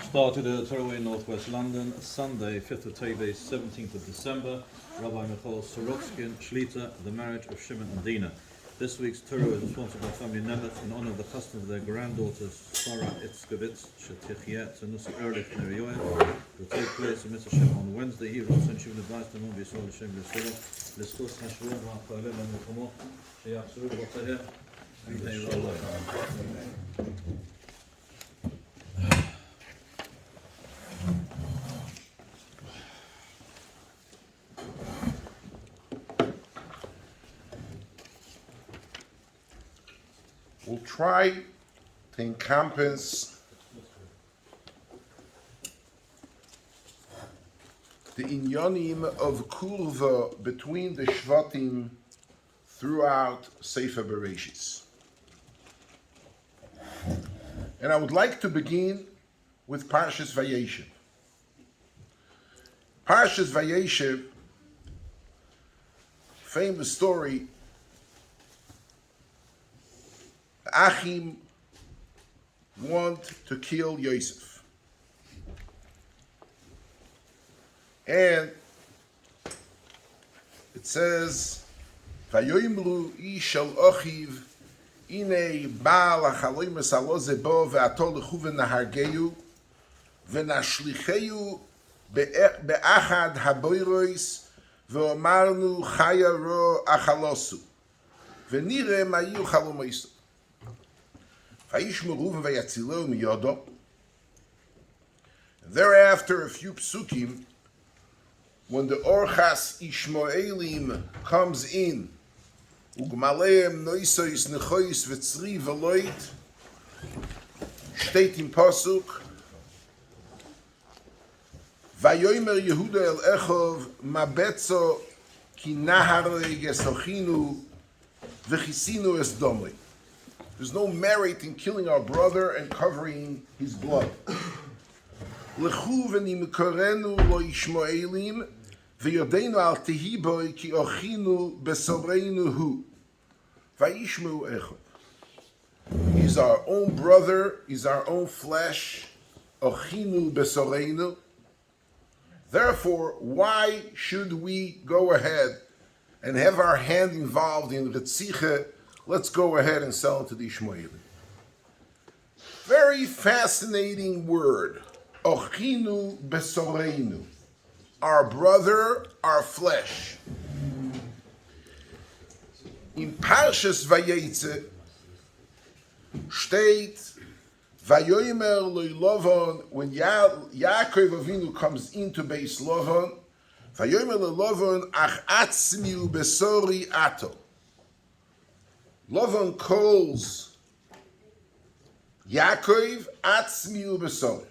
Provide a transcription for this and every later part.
Started at Torah in Northwest London, Sunday, 5th of Teves, 17th of December. Horav Michoel Sorotzkin, the marriage of Shimon and Dina. This week's Torah is sponsored by family Nemeth in honor of the custom of their granddaughters, Sarah Itzkovitz, Shetichiyat, and Nusi Erlich Nerioel. It will take place in Mr. Shem on Wednesday. He also sent Shimon advice to Mom Yisrael Hashem Yisrael. L'skos Hashvon Ha'Pa'alem Ha'Mukamot, Sheyachzuru B'Taheh, V'Tei Ro'Loi. We'll try to encompass the inyanim of kurva between the shvatim throughout Sefer Bereishis. And I would like to begin with Parshas Vayeshev. Parshas Vayeshev, famous story. Achim want to kill Yosef. And it says, Vayoimlu ish al ochiv inei baal hachaloimes aloze bo ve'atol lechuven nahargeyu ve'nashlicheyu be'achad haboirois ve'omarnu chaya ro achalosu ve'nire mayu chalomoisu. Thereafter, a few psukim, when the Orchas Ishmaelim comes in, Ugmaleim noisois nechois v'tzri v'loit, steht im Pasuk, Vayomer Yehuda el Echov mabetzo ki naharoi gesochinu v'chisinu es domri. There's no merit in killing our brother and covering his blood. Lechu v'nimkorenu lo Ishmaelim v'yodeinu al tehiboi ki ochinu besoreinu hu. Vayishmeu echad. He's our own brother, he's our own flesh. Ochinu besoreinu. Therefore, why should we go ahead and have our hand involved in Retziche? Let's go ahead and sell it to the Ishmaelim. Very fascinating word. Ochinu besoreinu. Our brother, our flesh. In Parshas Vayetze steht Vayomer loy Lavan, when Yaakov Avinu comes into Beis Lavan, Vayomer loy Lavan ach atzmiu besori ato. Lavan calls Yaakov Atzmiu Besor.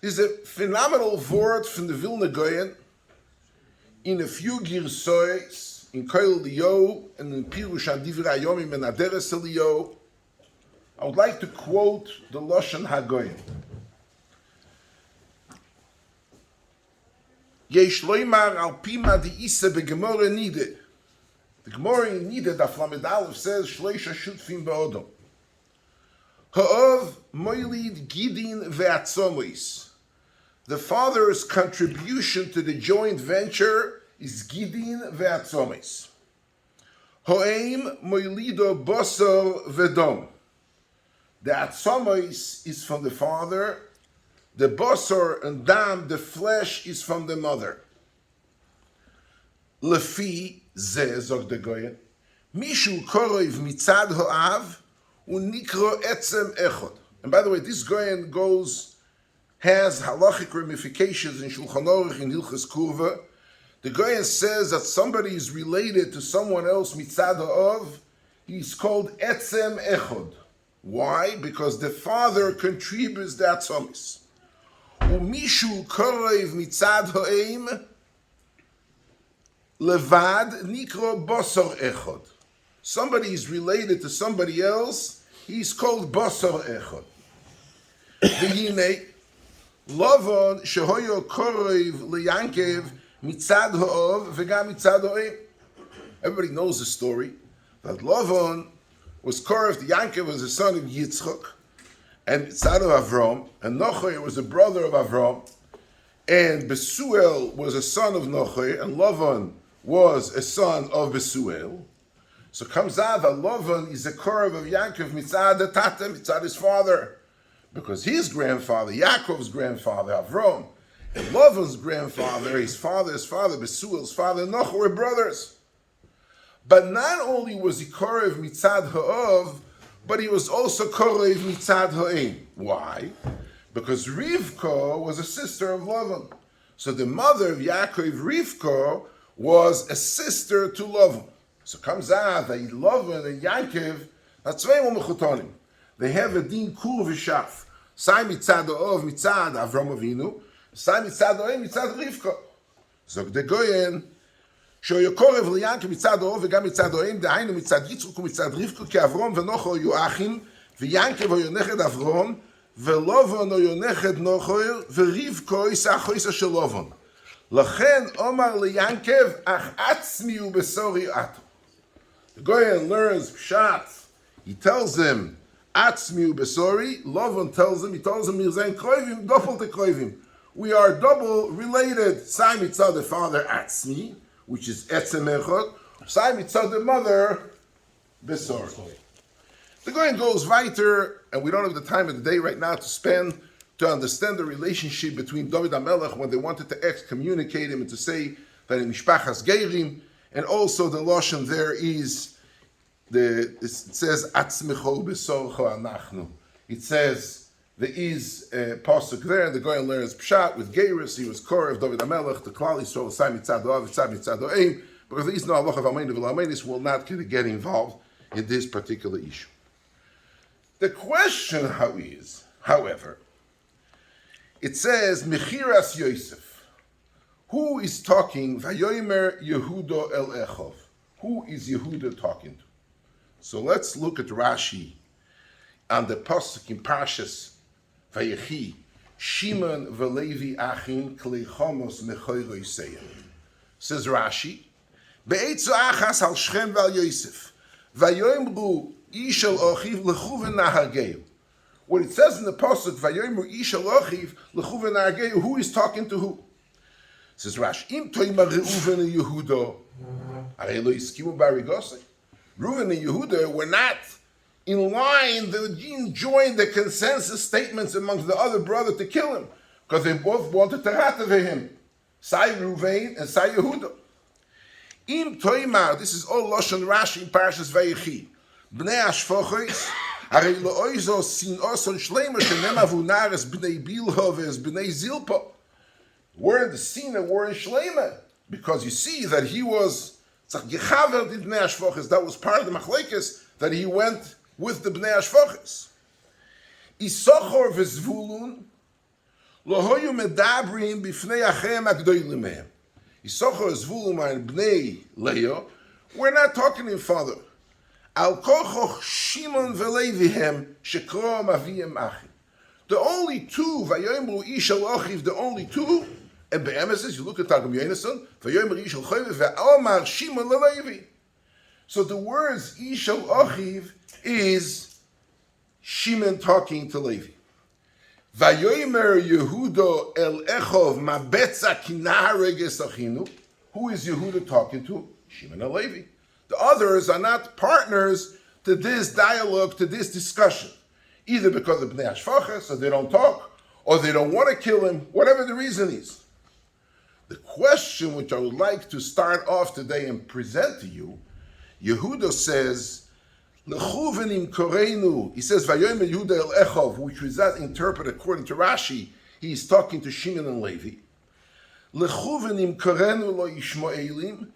This is a phenomenal word from the Vilna Goyen in a few girsois, in Koil Liyo and in Pirush Divrei Hayomim and Aderes Liyo. I would like to quote the Lashon HaGoyen. Yesh loymar al pima di'isa begemore nide. The Gemara in Nida, Daf Lamed Aleph, says, Shleisha shutfim be'odom. Ha'ov moilid gidin ve'atzomis. The father's contribution to the joint venture is gidin ve'atzomis. Ha'eim moilido bosor ve'dom. The atzomis is from the father. The bosor and dam, the flesh, is from the mother. Lefi ze zog de goyen mishu korov mitzad ha'av unikro etzem echod. And by the way, this goyen has halachic ramifications in Shulchan Aruch in Hilchos Kurva. The goyen says that somebody is related to someone else mitzad ha'av. He's called etzem echod. Why? Because the father contributes that atzomis. Umishu korov mitzad ha'eim Levad nikro bosor echod. Somebody is related to somebody else, he's called bosor echod. V'hine, Lavan shehoyo korov leyankev mitzad ha'ov v'gam mitzad ha'eim. Everybody knows the story, that Lavan was korov, the Yankev was the son of Yitzchak, and Mitzad of Avram, and Nochoi was a brother of Avram, and Besuel was a son of Nochoi, and Lavan was a son of Besuel. So comes out that Lavan is a Korav of Yaakov Mitzad the Tata, Mitzad his father, because his grandfather, Yaakov's grandfather, Avram, and Lavan's grandfather, his father's father, Besuel's father, Nochoi were brothers. But not only was he Korav Mitzad Ha'ov, but he was also Korav Mitzad Ha'im. Why? Because Rivka was a sister of Lavan. So the mother of Yaakov, Rivka, was a sister to Lavan. So it comes out that Lavan and Yaakov, that's zwei Mechutonim. They have a din kur v'shaf. Sai Mitzad Ha'ov, Mitzad Avram Avinu, Sai Mitzad Ha'im, Mitzad Rivka. So the Goyen, שיוקורב ליעקב מצד האוב וגם מצד האם, דהיינו מצד יצחק ומצד רבקה, כי אברום ונוחו היו אחים, ויעקב היו נכד אברום, ולובן היו נכד נוחו, ורבקה איסה אחויסה של לובן. לכן אומר ליעקב, אך עצמי ובשורי אתו. The Goyen learns Pshat. He tells him, עצמי ובשורי. Lovan tells him, wir sein Kroivim, doppelte Kroivim. We are double related. Sai mitzad the father, עצמי, which is etzem echot. Sai mitzad the mother, besor. The Goyen goes weiter, and we don't have the time of the day right now to spend to understand the relationship between David HaMelech when they wanted to excommunicate him and to say that in Mishpachas Geirim, and also the Lashon there is, it says, Atzmecho besorcho anachnu. It says, there is a pasuk there, and the Goyen learns Pshat with Geirus, he was Korah of David HaMelech, the Klal Yisrael, Sai Mitzad Oav, Mitzad Oeim, because there is no halacha of Ameinu v'Lamenis, will not get involved in this particular issue. The question is, however, it says, Mechiras Yosef. Who is talking? Vayomer Yehuda el Echov. Who is Yehuda talking to? So let's look at Rashi on the pasuk in Parshas Vayechi. Shimon v'Levi achin klei chamos mechoiro Yisayim. Says Rashi, Be'etzu achas al Shechem v'al Yosef. Vayoimru ish el ochiv lechu v'nahageu. What it says in the pasuk, Vayoimru ish el ochiv lechu v'nahageu, who is talking to who? Says Rashi, Im toimar Reuven and Yehuda, arei lo yiskimu barigosei. Reuven and Yehuda were not in line, they didn't join the consensus statements amongst the other brother to kill him, because they both wanted to ratave him. Sai Reuven and Sai Yehuda. Im toimar, this is all Lashon Rashi in Parashas Vayechi. Bnei Ashfochos, arei lo oizo sin oson shleima shenem avunares bnei Bilha ve'es bnei Zilpa. We're in the scene that we're in Shleima, because you see that he was that was part of the machlekes, that he went with the Bnei Ashfoches. Isachor v'Zvulun lohoyu medabrim b'fnei achem agdolim mehem. Isachor v'Zvulun and Bnei Leah, we're not talking in father. Al kochoch Shimon v'Levihem shekrom aviyem achim. The only two, Vayoimru ish al ochiv, the only two, and be'emeses, you look at Targum Yonatan, Vayoimru ish al choyve, ve'omar Shimon le'Levi. So the words ish al ochiv is Shimon talking to Levi. Vayoimer Yehuda el echov mabetza kinare gesachinu. Who is Yehuda talking to? Shimon and Levi. The others are not partners to this dialogue, to this discussion. Either because of Bnei Ashfacha, so they don't talk, or they don't want to kill him, whatever the reason is. The question which I would like to start off today and present to you, Yehuda says, Lechuvenim koreinu, he says, Vayomer Yehuda el Echov, which is that interpreted according to Rashi, he's talking to Shimon and Levi. Lechuvenim korenu lo Yishmaelim,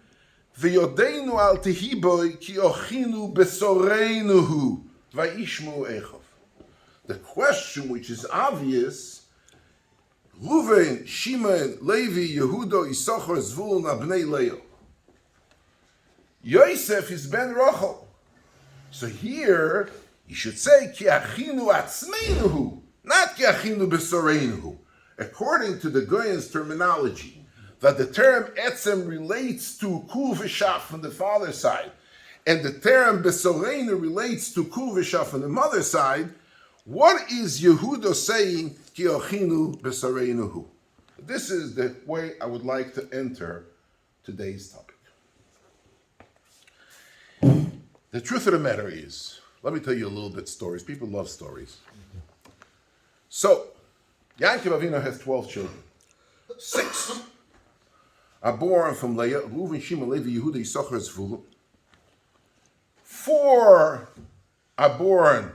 veyodeinu al tehiboi ki ochinu besoreinuhu, vayishmu Echov. The question which is obvious, Reuven, Shimon, Levi, Yehuda, Issachar, Zvulun, Abnei Leah. Yosef is ben Rochel. So here, you should say, Ki achinu atzmeinuhu, not Ki achinu besoreinuhu. According to the Goyen's terminology, that the term etzem relates to kul v'shaf from the father's side, and the term besoreinu relates to kul v'shaf from the mother's side, What is Yehuda saying? Ki ochinu b'sareinuhu. This is the way I would like to enter today's topic. The truth of the matter is, let me tell you a little bit stories. People love stories. So, Yaakov Avinu has 12 children. 6 are born from Leah, Reuven, Shimon, Levi, Yehuda, Yisachar, Zvulun. 4 are born,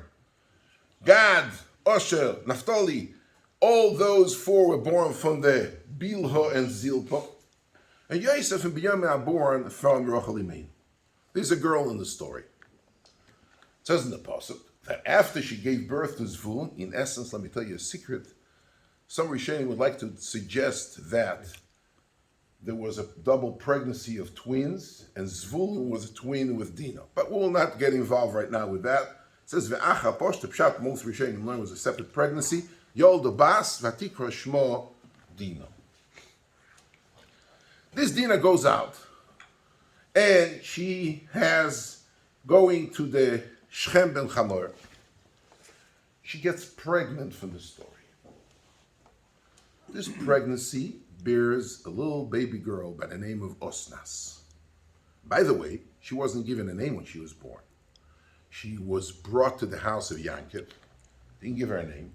Gad, Rochel, Naphtali. All those 4 were born from the Bilha and Zilpa. And Yosef and Binyamin are born from Rochel. There's a girl in the story. It says in the Pasuk that after she gave birth to Zvulun, in essence, let me tell you a secret, some Rishonim would like to suggest that there was a double pregnancy of twins, and Zvulun was a twin with Dina. But we will not get involved right now with that. It says, Ve'acha posh, the pshat, most Rishonim learn was a separate pregnancy. Yol the bas, vatikra shmo Dina. This Dina goes out, and she has going to the Shechem ben Hamor. She gets pregnant from the story. This pregnancy bears a little baby girl by the name of Osnas. By the way, she wasn't given a name when she was born. She was brought to the house of Yankov. Didn't give her a name.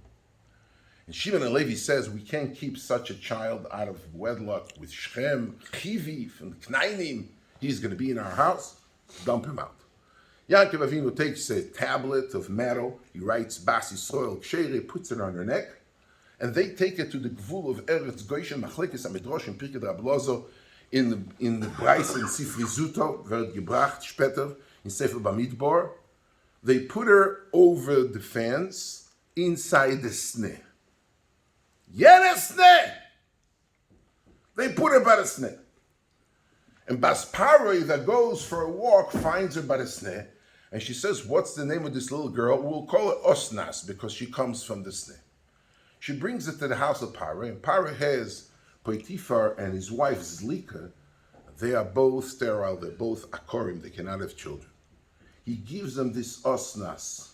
And Shimon and Levi says, we can't keep such a child out of wedlock with Shechem, Chivi, from Knainim. He's going to be in our house. Dump him out. Yaakov Avinu takes a tablet of metal. He writes Bas Yisrael Kshere, puts it on her neck. And they take it to the Gvul of Eretz Goshen, Machlekes HaMidrash, in Pirkei Rab Lozo, in the Breis in Sifri Zuto, wird gebracht später, in Sefer Bamidbar. They put her over the fence, inside the sneh. Yeah, the sneh! They put her by the sneh. And Bas Paroi, that goes for a walk, finds her by the sneh, and she says, what's the name of this little girl? We'll call her Osnas, because she comes from the sneh. She brings it to the house of Paroi, and Paroi has Potiphar and his wife Zlika. They are both sterile, they're both akorim, they cannot have children. He gives them this Osnas.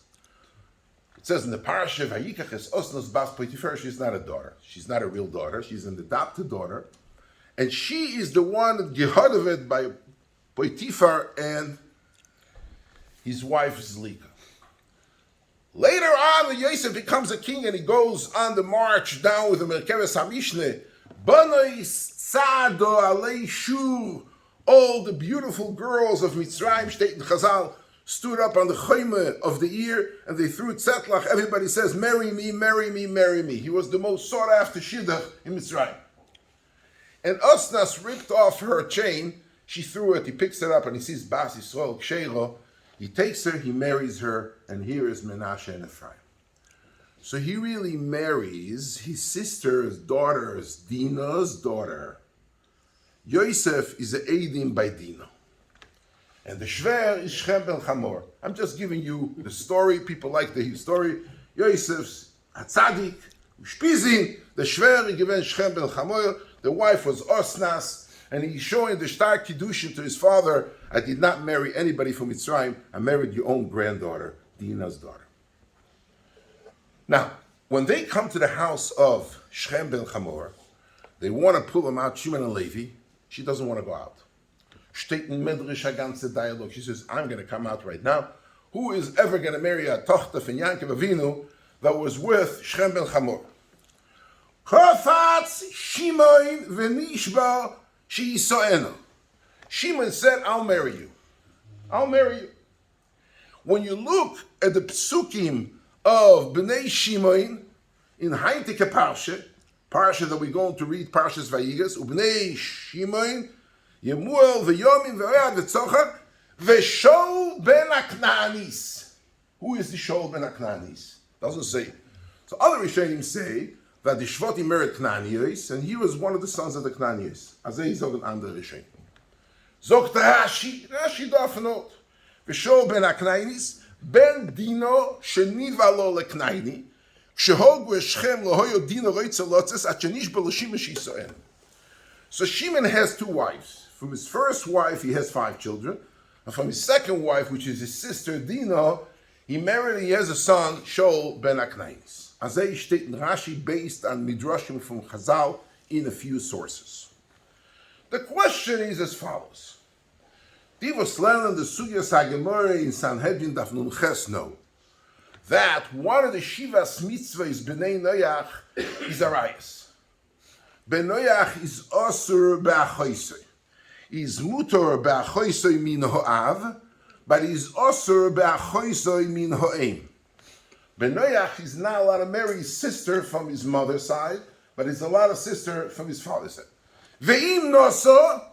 It says in the parasha, Vayikach es Osnas bas Potiphar, she's not a daughter. She's not a real daughter, she's an adopted daughter. And she is the one gehodavet by Potiphar and his wife Zlika. Later on, Yosef becomes a king and he goes on the march down with the Merkeves HaMishneh. Banoi Tzado Alei Shur. All the beautiful girls of Mitzrayim, State and Chazal, stood up on the Choyme of the ear and they threw Tzetlach. Everybody says, marry me, marry me, marry me. He was the most sought after Shidduch in Mitzrayim. And Osnas ripped off her chain. She threw it, he picks it up and he sees Bas Yisrael Ksheiro. He takes her, he marries her, and here is Menashe and Ephraim. So he really marries his sister's daughter's, Dina's daughter. Yosef is a Eidim by Dina. And the Shver is Shechem ben Hamor. I'm just giving you the story. People like the story. Yosef's a tzaddik, Ushpizin, the Shver is given Shechem ben Hamor. The wife was Osnas. And he's showing the stark childush to his father, I did not marry anybody from Mitzrayim, I married your own granddaughter, Dina's daughter. Now, when they come to the house of Shechem ben Hamor, they want to pull him out, Shimon and Levi. She doesn't want to go out. Steht in Medrash a ganze dialogue. She says, I'm going to come out right now. Who is ever going to marry a tochter from Yaakov Avinu that was with Shechem ben Hamor? Kofatz Shimon v'nishba she'isa'enu. Shimon said, I'll marry you. I'll marry you. When you look at the psukim of Bnei Shimon in Haitike Parsha that we're going to read, Parshas Vayigas, Bnei Shimon, Yemuel v'yomim v'oyad v'tzochar, v'shol ben Aknaanis. Who is the Shol ben Aknaanis? Doesn't say. So other Rishonim say that the Shvatim married Knaanios, and he was one of the sons of the Knaanios. Azay zog an andere Rishonim. Zogt Rashi darf not. V'shol ben Aknaanis, ben Dino sheniva lo leknaini, כשהוג ושכם לא היו דין רויצה לוצס, עד שנשבע לשימון שישראל. So Shimon has 2 wives. From his first wife, he has 5 children. And from his second wife, which is his sister Dina, He has a son, Shaul ben Aknainis. Azay steht in Rashi based on Midrashim from Chazal in a few sources. The question is as follows. Divos lernen the Sugyas HaGemara in Sanhedrin Daf Nun Ches know that one of the Shivas mitzvahs B'nei Noach is Arayas. Ben Noach is Osur B'achoisei. Is Mutor B'achoisei min Ho'av, but he's Osur B'achoisei min Ho'em. Ben Noach is not allowed to marry his sister from his mother's side, but he's allowed a sister from his father's side. Ve'im noso,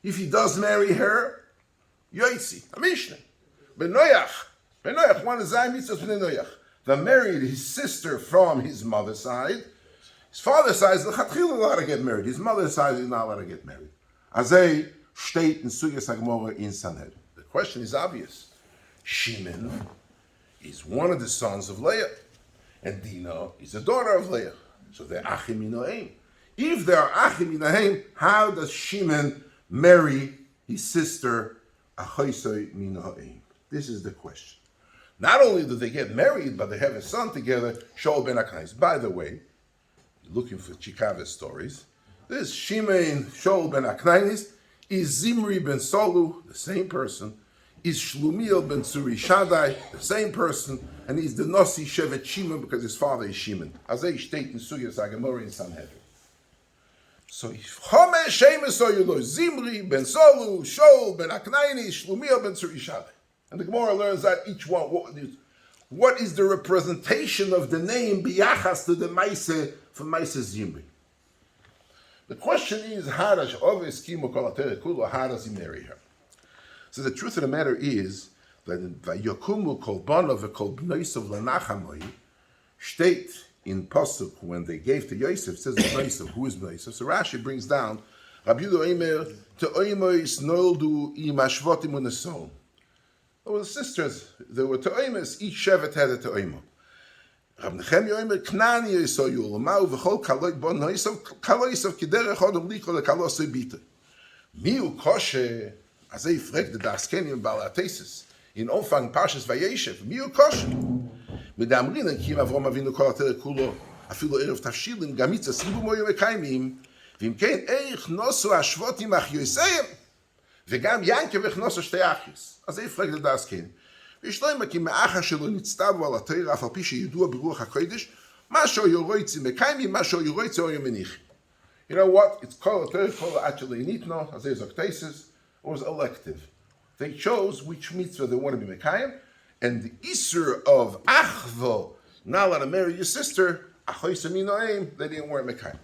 if he does marry her, yoitzi, a Mishnah. Ben Noach, one of Zay mitzvahs Ben Noach, that married his sister from his mother's side. His father's side is l'chatchila allowed to get married. His mother's side is not allowed to get married. Azay steht in Sugyas HaGemara in Sanhedrin. The question is obvious. Shimon is one of the sons of Leah, and Dina is a daughter of Leah. So they're achim minaim. If they are achim minaim, how does Shimon marry his sister achoisoi minaim? This is the question. Not only do they get married, but they have a son together, Shaul ben Aknainis. By the way, looking for Chikave stories, this Shimon Shaul ben Aknainis is Zimri ben Solu, the same person, is Shlumiel ben Tzuri Shaddai, the same person, and he's the Nossi Shevet Shimon because his father is Shimon. As they state in Sugyas HaGemara in Sanhedrin. So Chomesh Shemes Oyulo Zimri ben Solu, Shaul ben Aknaini, Shlumiel ben Tzuri Shaddai. And the Gemara learns that each one, what is the representation of the name biyachas to the Maise from Maise Zimri? The question is, how does he marry her? So the truth of the matter is that Vayokumu kol banav v'kol bnoisav l'nachamoy state in Pasuk when they gave to Yosef, says Bnoisav, who is Bnoisav? So Rashi brings down Rabbi Yehuda Omer to Oimois noldu im ashvotim uneson. There were sisters. There were Toimes. Each shevet had a Toimo. Rabbi Nechemia Omer Knani Yisoyu Lamau v'chol kaloi bon Noisav kaloisav kiderech odom liko lekalosei bita. Miu koshe. As they fragt the Daskenim Balatesis in Umfang Parshas Vayeshev, Miu Kosher. Mit der Amrina Kim Avrom Avinu Kol Ater Kulo Afilo Erev Tafshilim Gamitza Sibu Moyo Mekaimim Vim Kein Eich Nosu Ashvotim Ach Yoseyim Vegam Yankev Ech Nosu Shtei Achis. As they fragt the Daskenim Vishloim Kim Me'acha Shelo Nitztavu Al Ater Af Al Pi Sheyidua Beruach HaKodesh Masho Yoroitzi Mekaimim Masho Yoroitzi Oyo Menich. You know what? It's called Ater Kol Actually Nitno As they Zoktesis. Was elective. They chose which mitzvah they want to be Mekayim, and the Isur of Achvo, not allowed to marry your sister, Achoisei minaim, they didn't wear Mekayim.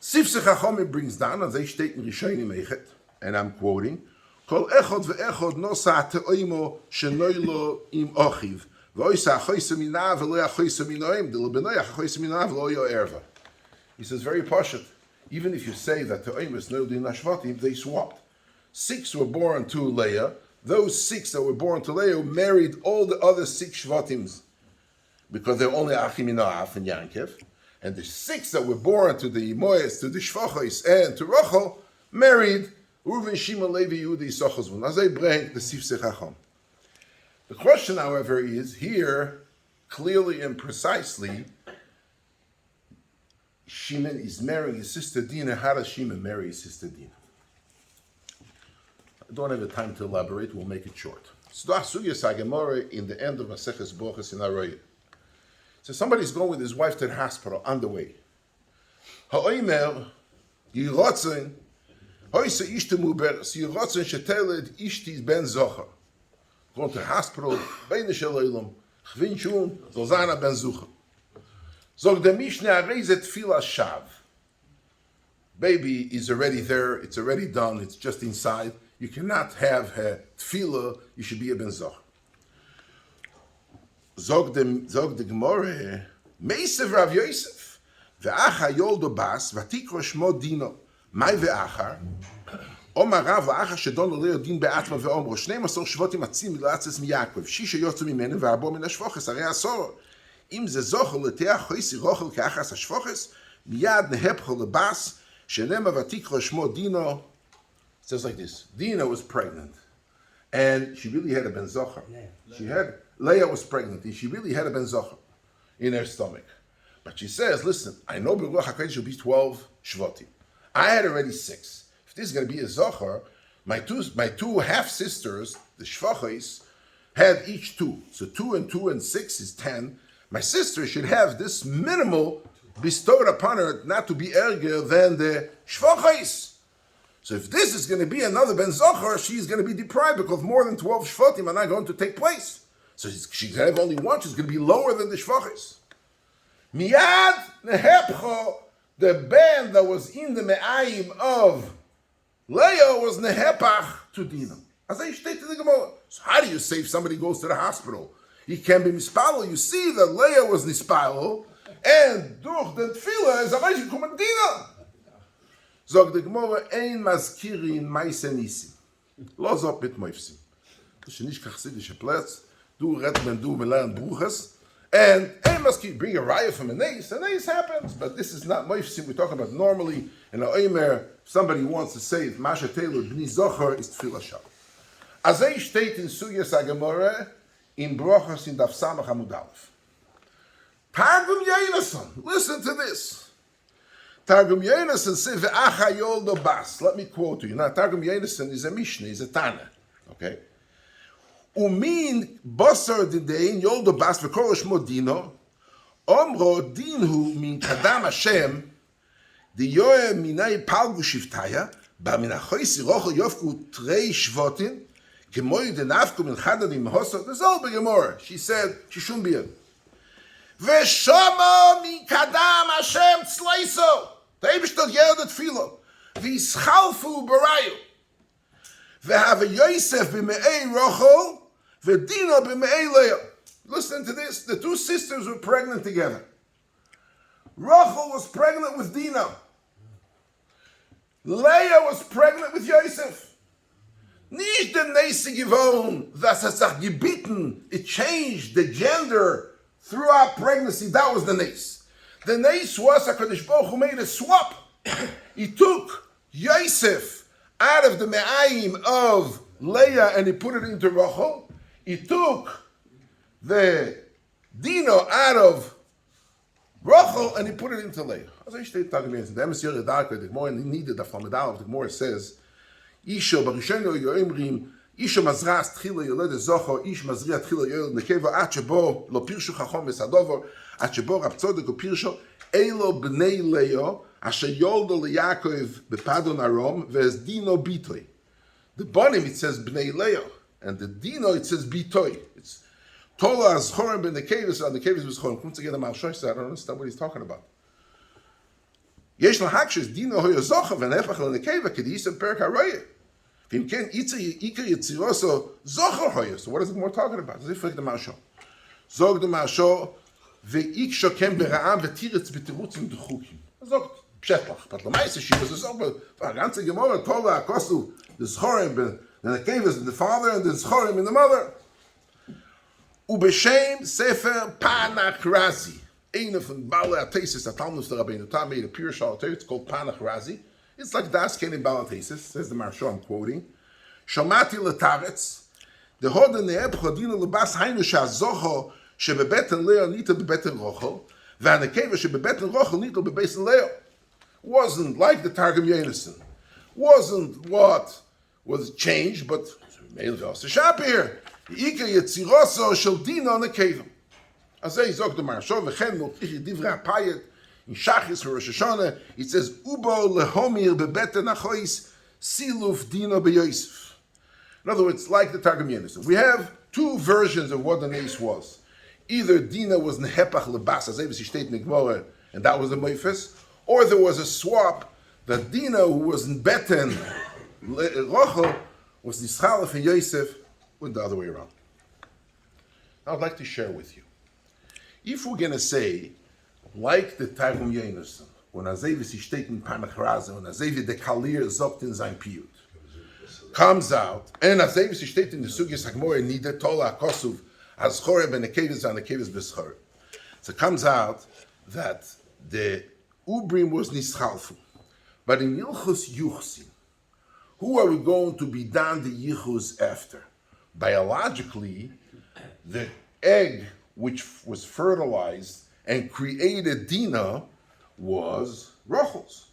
Sifsei Chachomim brings down, as they state in Rishonim Eichet, and I'm quoting, Kol echod ve'echod nosa te'oimo shenoilo im ochiv, v'oisa achoisei minav v'lo achoisei minaim, d'lo b'noyach achoisei minav v'lo yo erva. He says very poshut. Even if you say that te'oimo is noildu in Ashvatim, they swapped. 6 were born to Leah. Those 6 that were born to Leah married all the other 6 Shvatims because they're only Achim Inoaf and Yankev. And the 6 that were born to the Moes, to the Shvachos, and to Rochel married Reuven, Shimon, Levi, Yehuda, Yisachar. As they bring the Sifsei Chacham. The question, however, is here, clearly and precisely, Shimon is marrying his sister Dina. How does Shimon marry his sister Dina? I don't have the time to elaborate. We'll make it short. Sugyas HaGemara in the end of Maseches Brochos in Aroyah. So somebody's going with his wife to the hospital on the way. Ha'omer yirotzen hoyse ishte muberes yirotzen sheteled ishti ben zocher. Going to the hospital. Beine sheloilom chvin shun zozana ben zocher. Zog the Mishnah reizet tefillah shav. Baby is already there. It's already done. It's just inside. You cannot have a tefillah, you should be a ben zoch. Zog the Gemara, Meisev Rav Yosef, ve'acha yoldo bas, v'tikro shmo Dino, mai ve'achar, Omar Rav la'achar shedon Leo din be'atma ve'omro, 12 shvotim atzim mila'atzes miyakov, 6 yotzu mimenu ve'arbo min hashvoches, arei asor. Im ze zochel leteach choisi rochel ke'achas hashvoches, miyad nehepcho lebas, shenema v'tikro shmo Dino. It says like this, Dina was pregnant. And she really had a ben zocher. Leah was pregnant, and she really had a ben zocher in her stomach. But she says, listen, I know Beruach HaKodesh will be 12 shvatim. I had already 6. If this is going to be a zocher, my two half-sisters, the shvachos, had each 2. So 2 and 2 and 6 is 10. My sister should have this minimal bestowed upon her not to be erger than the shvachos. So if this is going to be another ben zocher, she's going to be deprived because more than 12 shvatim are not going to take place. So she's going to have only 1. She's going to be lower than the shvachos. Miyad nehepcho, the ben that was in the me'ayim of Leah was nehepach to Dina. As I state to the Gemara. So how do you say if somebody goes to the hospital? He can be mispalo. You see that Leah was nispalo, and durch the tefillah is a kumen Dina. Zog the Gemara ein maskirin meise nisim. Los op mit moifsim. Das ist nicht chassidische Platz. Du redt men du lernen bruches. And ein maskir bring a raya from a nace. A nace happens, but this is not moifsim. We're talking about normally in a oimer. Somebody wants to say if Masha Taylor b'ni zocher is tefillah shal. As I state in Sugyas HaGemara in Brochos in Daf Samach Amud Aleph. Targum Yonatan, listen to this. Targum Yonatan says, "Ve'acha yoldo bas." Let me quote you. Now, Targum Yonatan is a Mishnah, is a Tana. Okay? Umin basar didein yoldo bas v'kol shmo Dino, omro dinhu min kadam Hashem, the yoe minay palgu shiftaya, ba min achoisi Rochel yofku trei shvotin, kemoy de nafku min chadadim hosot. There's all big Gemara. She said she shouldn't be in. V'shama min kadam Hashem tzleiso. The Eibishter yelled at Philo. V'yischalfu barayu. V'have Yosef b'me'ei Rochel, v'Dina b'me'ei Leah. Listen to this. The 2 sisters were pregnant together. Rochel was pregnant with Dina. Leah was pregnant with Yosef. Nicht der Neise gewohnt, dass es sich gebeten, it changed the gender throughout pregnancy. That was the Neise. The Neise was HaKadosh Baruch Hu made a swap. He took Yosef out of the me'ayim of Leah and he put it into Rochel. He took the Dino out of Rochel and he put it into Leah. As I state Targum Yonatan, the Emes Darker, the Gemara needed the Famedal of the Gemara says, Isha Barisheno Yoimrim, Isha Mazras Tchila Yoled Zocho, Ish Mazria Tchila Yoled Nekeva, At Shebo Lo Pirshu Chachom Esadover, At Shebo Rab Tzodek Pirshu, Elo Bnei Leo, Asher Yoldo LeYaakov Bepadon Arom, Ve'ez Dino Bitoy. The bottom it says Bnei Leo, and the Dino it says Bitoy. It's Tola as Chorim Ben Teves, and the Teves was Chorim. Come together, Malshosh, I don't understand what he's talking about. יש להקשש דינו הויה זוכה ונהפך לנקבה כדי יסם פרק הרויה. ואם כן, עיקר יצירוסו זוכה הויה. So what is the more talking about? זה יפרק דמרשו. זוג דמרשו ואיקשו כן ברעם ותירץ בתירוצים דחוקים. זוג פשטלח. פתלמייס השיבה זה זוג והגנצה גמורה תולה הכוסו לזכורים לנקבה the father and the זכורים in the mother. ובשם ספר פנק רזי. Eine von Bala Tesis, a Talmud the Rabbeinu Tam made a pure shal. It's called Panach Razi. It's like Das Kenim Bala Tesis, says the Maharsha, I'm quoting. Shamati Letaretz, the Hoden Ne'ebchodina Lebas Hainu Shazoho, Shebebeten Leo Nita Bebeten Rochel, Vanekeva Shebebeten Rochel Nita Bebesen Leo. Wasn't like the Targum Yonatan. Wasn't what was changed, but Meil Vos Shapir, Ika Yetziroso Shel Dina on the Keva. As I zog the Maharsha, v'chen multichi divrei apayet in Shachis for Rosh Hashanah, it says Ubo lehomir bebeten achois siluf Dina beYosef. In other words, like the Targum Yonatan, we have 2 versions of what the nace was. Either Dina was nehepach lebas, as Eves state in Gemara, and that was the moifes, or there was a swap that Dina, who was in beten Rochel, was nischalef and Yosef, went the other way around. I would like to share with you. If we're going to say, like the Targum Yonatan, when Azevis is taken Panach Raza, when Azevis the Kalir zogt in sein Piyut, comes out, and Azevis is taken the Sugyas HaGemara Nida Tola Kosuv, as Choreb and the Kevis and the Kevis B'schor. So it comes out that the Ubrim was Nischalfu. But in Yilchus Yuchsin, who are we going to be done the Yichus after? Biologically, the egg which was fertilized and created Dina was Rochel's.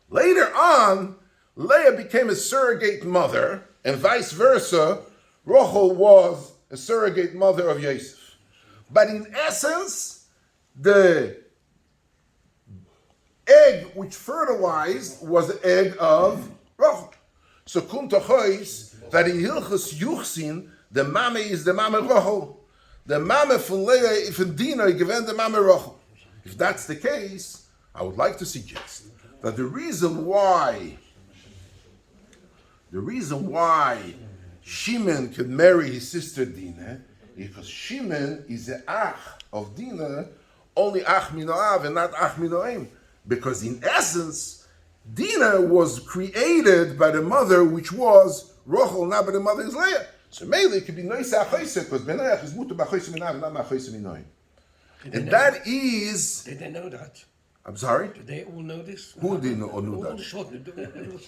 Later on, Leah became a surrogate mother, and vice versa, Rochel was a surrogate mother of Yosef. But in essence, the egg which fertilized was the egg of Rochel. So kuntachois that in Hilchos Yuchsin, the mame is the mame Rochel. The mame from Leah, from Dina, given the mame Rochel. If that's the case, I would like to suggest that the reason why Shimon could marry his sister Dina is because Shimon is the ach of Dina, only ach minoav and not ach minoim. Because in essence, Dina was created by the mother, which was Rochel, not by the mother is Leah. So maybe it could be noisa achoise, because Benayach is mutu b'achoise minav, not b'achoise minoim. And that is... Did they know that? I'm sorry? Did they all know this? Who didn't know, knew that?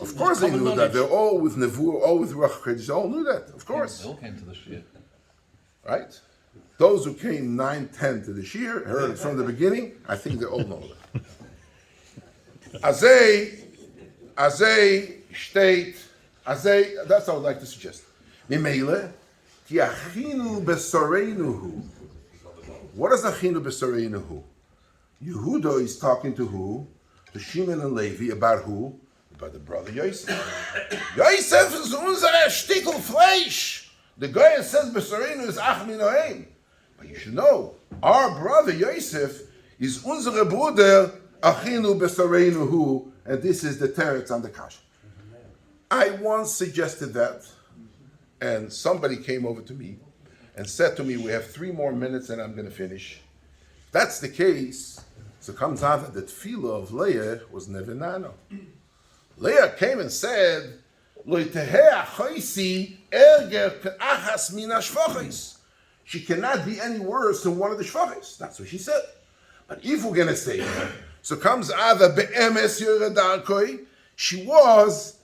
Of Of course they knew that. They're all with Nevuah, all with Ruach HaKodesh. They all knew that, of course. They all came to the Shiur. Right? Those who came 9-10 to the Shiur, heard it from the beginning, I think they all know that. Azay state, that's what I would like to suggest. Mimele, ki achinu besoreinuhu. What is achinu besoreinuhu? Yehuda is talking to who? To Shimon and Levi about who? About the brother Yosef. Yosef is unser Stickel Fleisch. The guy says besoreinu is ach minoim. But you should know, our brother Yosef is unser Bruder achinu besoreinuhu, and this is the teretz on the kasha. I once suggested that, and somebody came over to me and said to me, we have 3 more minutes and I'm going to finish. If that's the case, so it comes out that the tefillah of Leah was never nano. Leah came and said, she cannot be any worse than one of the shvachis. That's what she said. But if we're going to say that, so comes out that be'emes yoredarkoi, she was,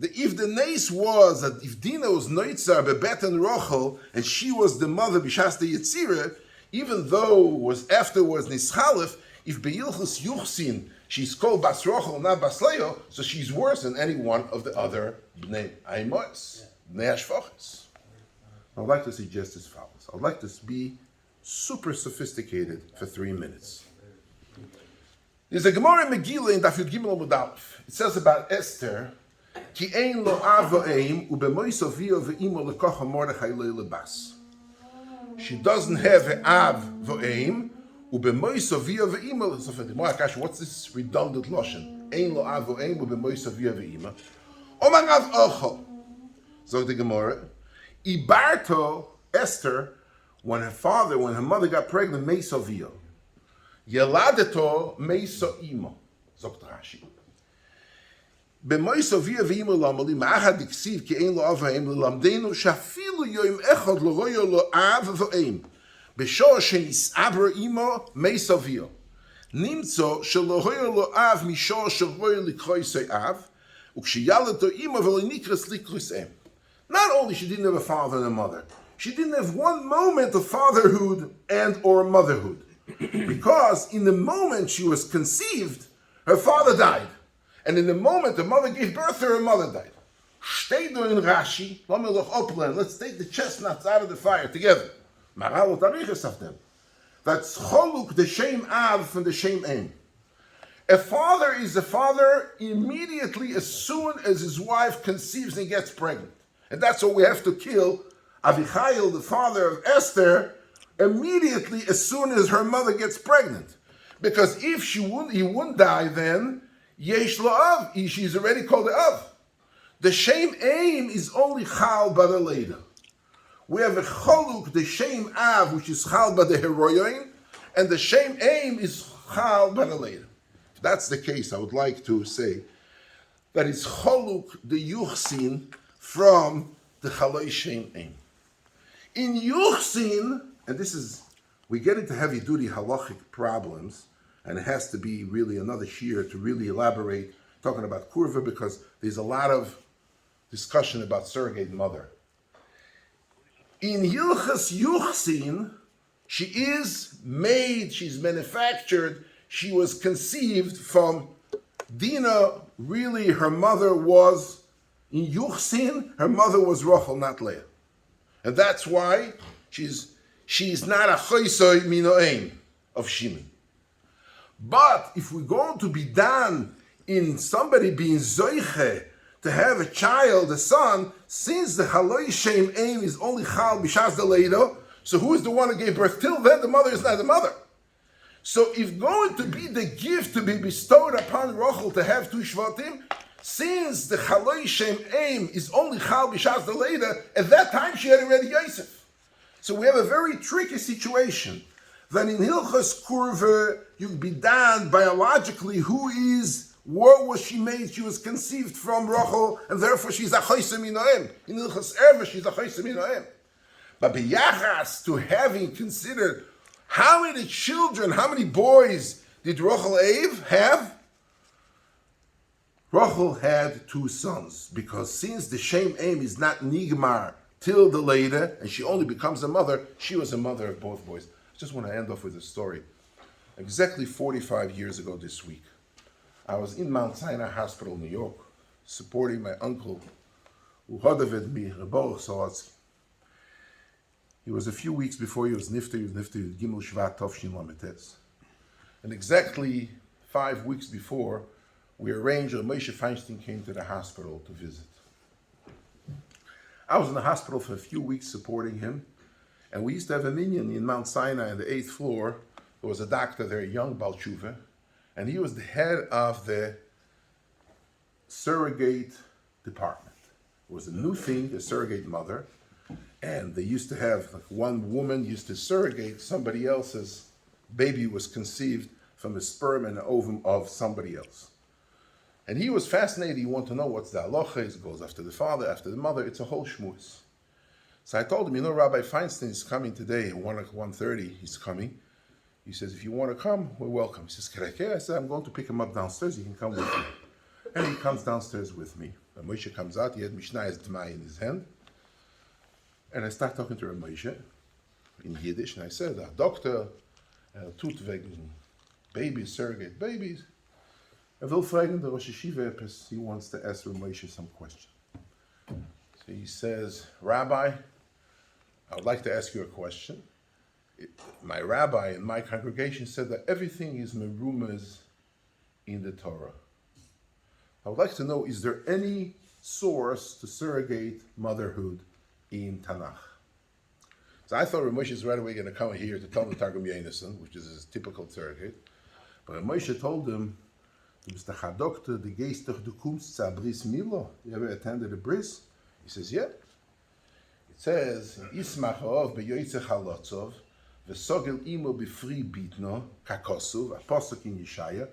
if the nace was that if Dina was noitzar bebet and Rochel, and she was the mother b'shas the Yetzirah, even though was afterwards nischalef, if be'ilchus yuchsin she's called bas Rochel, not bas Leah, so she's worse than any one of the other bnei aimos, bnei ashvachis. I'd like to suggest as follows. I'd like to be super sophisticated for 3 minutes. There's a Gemara in Megillah in Daf Yud Gimel Amud Aleph. It says about Esther, Ki ein lo av v'eim u'bemoiso v'yo v'imo lekocha Mordechai lebas. She doesn't have an av v'eim u'bemoiso v'yo v'imo. So for the Gemara Akash, what's this redundant lotion? Ein lo av v'eim u'bemoiso v'yo v'imo. Omar av ocho. So the Gemara, Ibarto Esther, when her mother got pregnant, meiso v'yo. Yeladeto meiso imo. Zokt Rashi. במויסו ואימו למלי, מאחד דקסיב כי אין לו אב ואם ללמדנו, שאפילו יום אחד לא רואה לו אב ואם. בשור שנסעבר אימו מייסו ואיו. נמצא שלא רואה לו אב משור שרואה לקרויסי אב, וכשילדתו אימו ולא נקרס לקרויס אם. Not only she didn't have a father and a mother, she didn't have one moment of fatherhood and or motherhood. Because in the moment she was conceived, her father died. And in the moment the mother gave birth to her mother died. Stay doing Rashi, let's take the chestnuts out of the fire together. Maral tarichas of them. That's choluk, the shem av from the shem em. A father is a father immediately as soon as his wife conceives and gets pregnant. And that's what we have to kill Avichail, the father of Esther, immediately as soon as her mother gets pregnant. Because if he wouldn't die then, Yesh la'av, she's already called the av. The shem aim is only chal b'da leda. We have a choluk, the shem av, which is chal b'da heroin, and the shem aim is chal b'da leda. If that's the case, I would like to say that it's choluk, the yuchsin, from the chaloi shem aim. In yuchsin, and this is, we get into heavy duty halachic problems, and it has to be really another shiur to really elaborate, talking about kurva, because there's a lot of discussion about surrogate mother. In Hilchas Yuchsin, she is made, she's manufactured, she was conceived from Dina. Really, her mother was, in Yuchsin, her mother was Rochel, not Leah. And that's why she's not a choisoi minoim of Shimon. But if we're going to be done in somebody being zoiche to have a child, a son, since the haloi shem aim is only chal b'shas the leido, so who is the one who gave birth? Till then, the mother is not the mother. So if going to be the gift to be bestowed upon Rochel to have two shvatim, since the haloi shem aim is only chal b'shas the leido, at that time she had already Yosef. So we have a very tricky situation. Then in Hilchas Kurve, you'd be done biologically what was she made? She was conceived from Rochel, and therefore she's a choiseh minoem. In Hilchas Erva, she's a choiseh minoem. But b'yachas to having considered how many children, how many boys did Rochel have? Rochel had 2 sons, because since the Shem Aim is not Nigmar till the later, and she only becomes a mother, she was a mother of both boys. I just want to end off with a story. Exactly 45 years ago this week, I was in Mount Sinai Hospital, New York, supporting my uncle, Horav Michoel Sorotzkin. He was a few weeks before he was nifter Gimel Shvat Tovshin Lametes. And exactly 5 weeks before, we arranged that Moshe Feinstein came to the hospital to visit. I was in the hospital for a few weeks supporting him, and we used to have a minyan in Mount Sinai on the 8th floor. There was a doctor there, a young Baal Tshuva, and he was the head of the surrogate department. It was a new thing, a surrogate mother, and they used to have, like, one woman used to surrogate somebody else's baby was conceived from a sperm and an ovum of somebody else. And he was fascinated. He wanted to know what's the halacha. It goes after the father, after the mother. It's a whole shmuz. So I told him, Rabbi Feinstein is coming today at 1:30. He's coming. He says, if you want to come, we're welcome. He says, can I care? I said, I'm going to pick him up downstairs. You can come with me. And he comes downstairs with me. And Moshe comes out. He had Mishnah's Dmai in his hand. And I start talking to Moshe in Yiddish. And I said, doctor, tut wegen babies, surrogate babies. Will fragen the Rosh Yeshiva because he wants to ask Moshe some question. So he says, Rabbi, I would like to ask you a question. My rabbi in my congregation said that everything is merumas in the Torah. I would like to know, is there any source to surrogate motherhood in Tanakh? So I thought Moshe is right away going to come here to tell the Targum Yonatan, which is his typical surrogate. But Moshe told him, du bist der Doktor, du gehst doch, du kommst zur Bris Milo. You ever attended a bris? He says, yeah. It says, Ismach of beyoytze chalotzov, v'sogel imo b'fri bitno, kakosuv, a posuk in Yeshaya,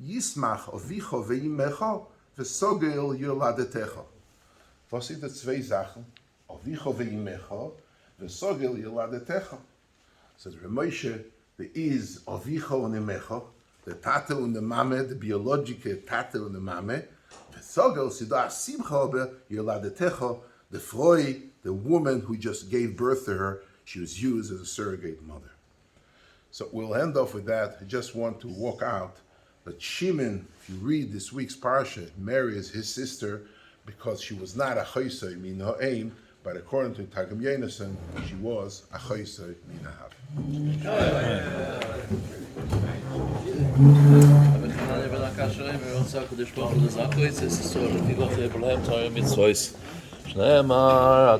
Yismach ovicho ve'imecho, v'sogel yoladetecho. Was sind die 2 Sachen? Ovicho ve'imecho, v'sogel yoladetecho. Says Moshe, there is ovicho and imecho, the tate and the mame, the biological tate and the mame, the sogel sidah simcha ober yoladetecho, the froi, the woman who just gave birth to her, she was used as a surrogate mother. So we'll end off with that. I just want to walk out. But Shimon, if you read this week's parsha, marries his sister because she was not a choiseh min ha'eim, but according to Targum Yonatan, she was a choiseh min ha'av. שנאמר,